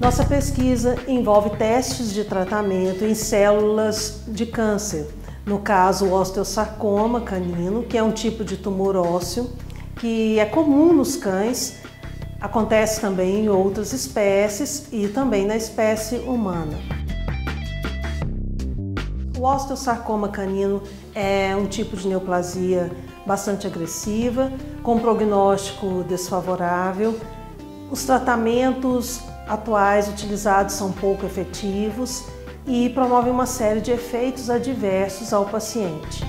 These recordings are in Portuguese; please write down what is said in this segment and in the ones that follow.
Nossa pesquisa envolve testes de tratamento em células de câncer, no caso o osteosarcoma canino, que é um tipo de tumor ósseo que é comum nos cães, acontece também em outras espécies e também na espécie humana. O osteosarcoma canino é um tipo de neoplasia bastante agressiva, com prognóstico desfavorável. Os tratamentos atuais utilizados são pouco efetivos e promovem uma série de efeitos adversos ao paciente.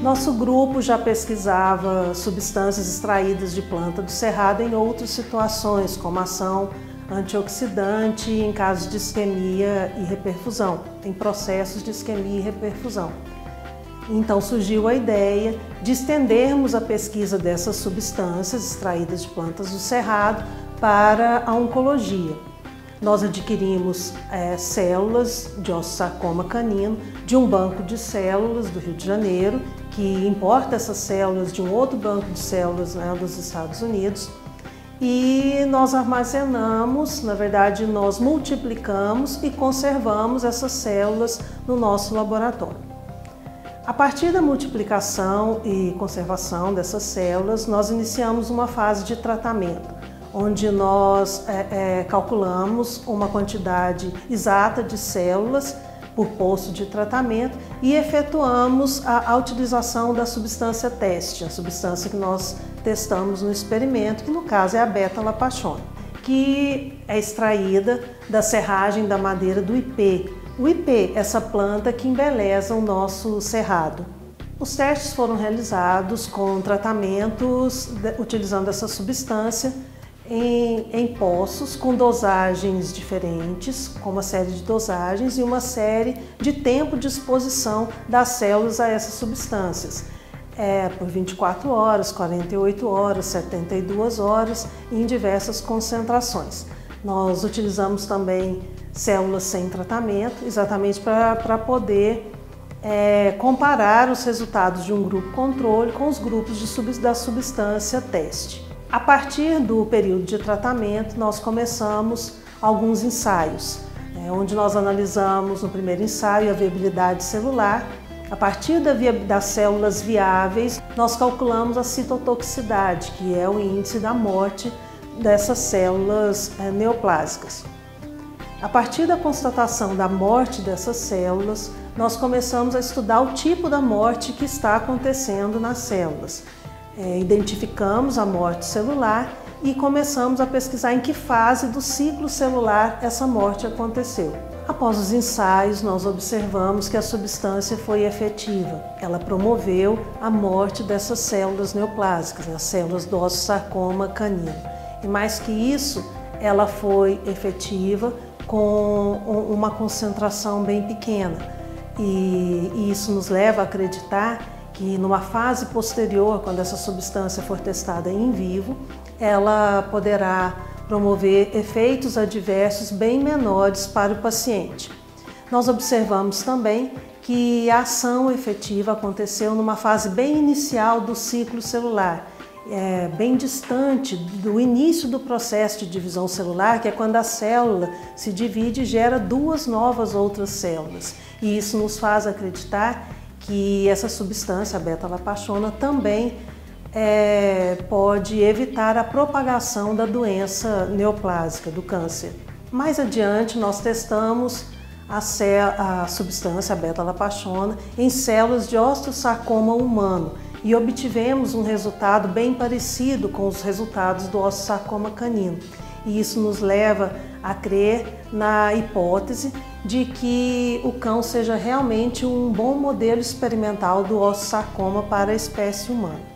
Nosso grupo já pesquisava substâncias extraídas de planta do cerrado em outras situações, como ação antioxidante em casos de isquemia e reperfusão, em processos de isquemia e reperfusão. Então surgiu a ideia de estendermos a pesquisa dessas substâncias extraídas de plantas do cerrado para a oncologia. Nós adquirimos células de osteosarcoma canino de um banco de células do Rio de Janeiro, que importa essas células de um outro banco de células dos Estados Unidos, e nós armazenamos, na verdade nós multiplicamos e conservamos essas células no nosso laboratório. A partir da multiplicação e conservação dessas células, nós iniciamos uma fase de tratamento, onde nós calculamos uma quantidade exata de células por posto de tratamento e efetuamos a utilização da substância teste, a substância que nós testamos no experimento, que no caso é a beta-lapachona, que é extraída da serragem da madeira do ipê. O ipê, essa planta que embeleza o nosso cerrado. Os testes foram realizados com tratamentos utilizando essa substância em poços com dosagens diferentes, com uma série de dosagens e uma série de tempo de exposição das células a essas substâncias. Por 24 horas, 48 horas, 72 horas e em diversas concentrações. Nós utilizamos também células sem tratamento, exatamente para poder comparar os resultados de um grupo controle com os grupos da substância teste. A partir do período de tratamento, nós começamos alguns ensaios, onde nós analisamos no primeiro ensaio a viabilidade celular. A partir das células viáveis, nós calculamos a citotoxicidade, que é o índice da morte dessas células neoplásicas. A partir da constatação da morte dessas células, nós começamos a estudar o tipo da morte que está acontecendo nas células. Identificamos a morte celular e começamos a pesquisar em que fase do ciclo celular essa morte aconteceu. Após os ensaios, nós observamos que a substância foi efetiva. Ela promoveu a morte dessas células neoplásicas, as células do osteosarcoma canino. E mais que isso, ela foi efetiva com uma concentração bem pequena. E isso nos leva a acreditar que numa fase posterior, quando essa substância for testada em vivo, ela poderá promover efeitos adversos bem menores para o paciente. Nós observamos também que a ação efetiva aconteceu numa fase bem inicial do ciclo celular, bem distante do início do processo de divisão celular, que é quando a célula se divide e gera duas novas outras células. E isso nos faz acreditar que essa substância, a beta-lapachona, também pode evitar a propagação da doença neoplásica, do câncer. Mais adiante, nós testamos a substância, a beta-lapachona, em células de osteosarcoma humano e obtivemos um resultado bem parecido com os resultados do osteosarcoma canino. E isso nos leva a crer na hipótese de que o cão seja realmente um bom modelo experimental do osteosarcoma para a espécie humana.